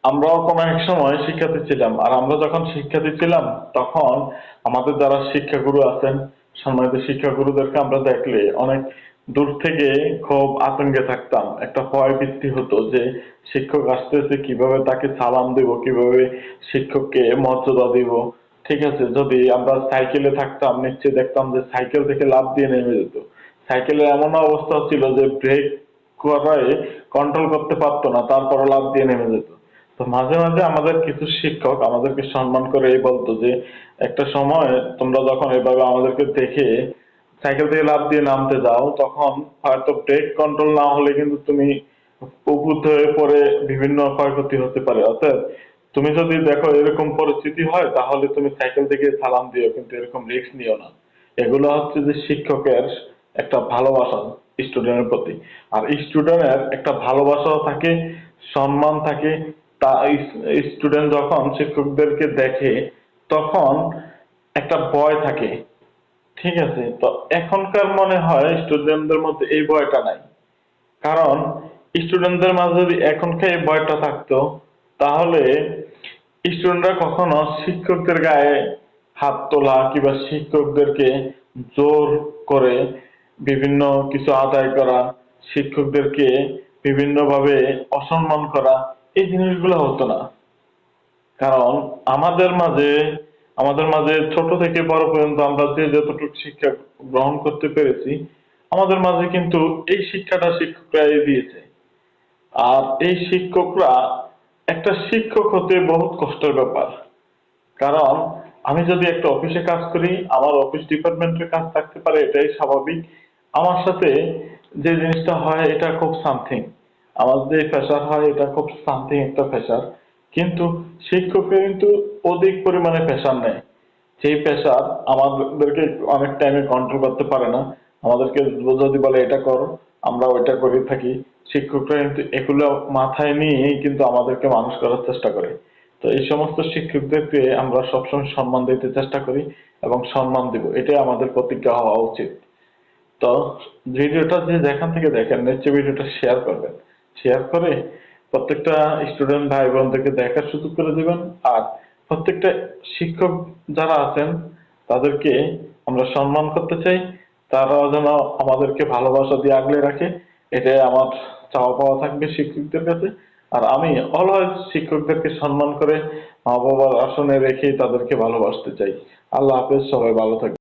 আমরাও কোনো এক সময় শিক্ষার্থী ছিলাম। আর আমরা যখন শিক্ষার্থী ছিলাম তখন আমাদের যারা শিক্ষাগুরু আছেন, সম্মানিত শিক্ষাগুরুদেরকে আমরা দেখলে অনেক দূর থেকে খুব আতঙ্কে থাকতাম। একটা ভয় ভীতি হতো যে শিক্ষক আসতেছে কিভাবে তাকে সালাম দিব, কিভাবে শিক্ষককে মর্যাদা দিব। ঠিক আছে? যদি আমরা সাইকেলে থাকতাম নিশ্চয়ই দেখতাম যে সাইকেল থেকে লাফ দিয়ে নেমে যেত। সাইকেলের এমন অবস্থা ছিল যে ব্রেক করায় কন্ট্রোল করতে পারতো না, তারপরও লাফ দিয়ে নেমে যেত। তো মাঝে মাঝে আমাদের কিছু শিক্ষক আমাদেরকে সম্মান করে এই বলতো যে একটা সময় তোমরা যখন এভাবে আমাদেরকে দেখে সাইকেল থেকে লাফ দিয়ে নামতে যাও তখন হয়তো ব্রেক কন্ট্রোল না হলে কিন্তু তুমি উপুড় হয়ে পড়ে বিভিন্ন ক্ষয়ক্ষতি হতে পারে। অতএব তুমি যদি দেখো এরকম পরিস্থিতি হয় তাহলে তুমি সাইকেল থেকে সালাম দিও, কিন্তু এরকম রিস্ক নিও না। এগুলো হচ্ছে যে শিক্ষকের একটা ভালোবাসা স্টুডেন্টের প্রতি। আর স্টুডেন্টের একটা ভালোবাসাও থাকে, সম্মান থাকে। তা স্টুডেন্ট যখন শিক্ষকদেরকে দেখে তখন একটা ভয় থাকে। ঠিক আছে? তো এখনকার মনে হয় স্টুডেন্টদের মধ্যে এই ভয়টা নাই। কারণ স্টুডেন্টদের মাঝে যদি এখনকার এই ভয়টা থাকতো তাহলে স্টুডেন্টরা কখনো শিক্ষকদের গায়ে হাত তোলা কিংবা শিক্ষকদেরকে জোর করে বিভিন্ন কিছু আদায় করা, শিক্ষকদেরকে বিভিন্নভাবে অসম্মান করা, এই জিনিসগুলো হতো না। কারণ আমাদের মাঝে আমাদের মাঝে ছোট থেকে বড় পর্যন্ত আমরা যে যতটুকু শিক্ষা গ্রহণ করতে পেরেছি, আমাদের মাঝে কিন্তু এই শিক্ষাটা শিক্ষকরাই দিয়েছে। আর এই শিক্ষকরা, একটা শিক্ষক হতে বহুত কষ্টের ব্যাপার। কারণ আমি যদি একটা অফিসে কাজ করি, আমার অফিস ডিপার্টমেন্টের কাজ থাকতে পারে, এটাই স্বাভাবিক। আমার সাথে যে জিনিসটা হয় এটা খুব সামথিং, আমার যে প্রেশার হয় এটা খুব সামথিং একটা প্রেশার। কিন্তু শিক্ষকের কিন্তু অধিক পরিমাণে প্রেশার নেয়। সেই প্রেশার আমাদেরকে অনেক টাইমে কন্ট্রোল করতে পারে না। আমাদেরকে যদি বলে এটা করো, আমরা ওইটা করে থাকি। শিক্ষকরা কিন্তু এগুলো মাথায় নিয়েই কিন্তু আমাদেরকে মানুষ করার চেষ্টা করে। তো এই সমস্ত শিক্ষকদেরকে আমরা সবসময় সম্মান দিতে চেষ্টা করি এবং সম্মান দিব, এটাই আমাদের প্রতিজ্ঞা হওয়া উচিত। তো ভিডিওটা যে যেখান থেকে দেখেন নিশ্চয়ই ভিডিওটা শেয়ার করবেন। শেয়ার করে প্রত্যেকটা স্টুডেন্ট ভাই বোনদেরকে দেখার সুযোগ করে দিবেন। আর প্রত্যেকটা শিক্ষক যারা আছেন তাদেরকে আমরা সম্মান করতে চাই। তারাও যেন আমাদেরকে ভালোবাসা দিয়ে আগলে রাখে, এটাই আমার চাওয়া পাওয়া থাকবে শিক্ষকদের কাছে। আর আমি অলওয়েজ শিক্ষকদেরকে সম্মান করে মা বাবার আসনে রেখেই তাদেরকে ভালোবাসতে চাই। আল্লাহ হাফেজ, সবাই ভালো থাকবে।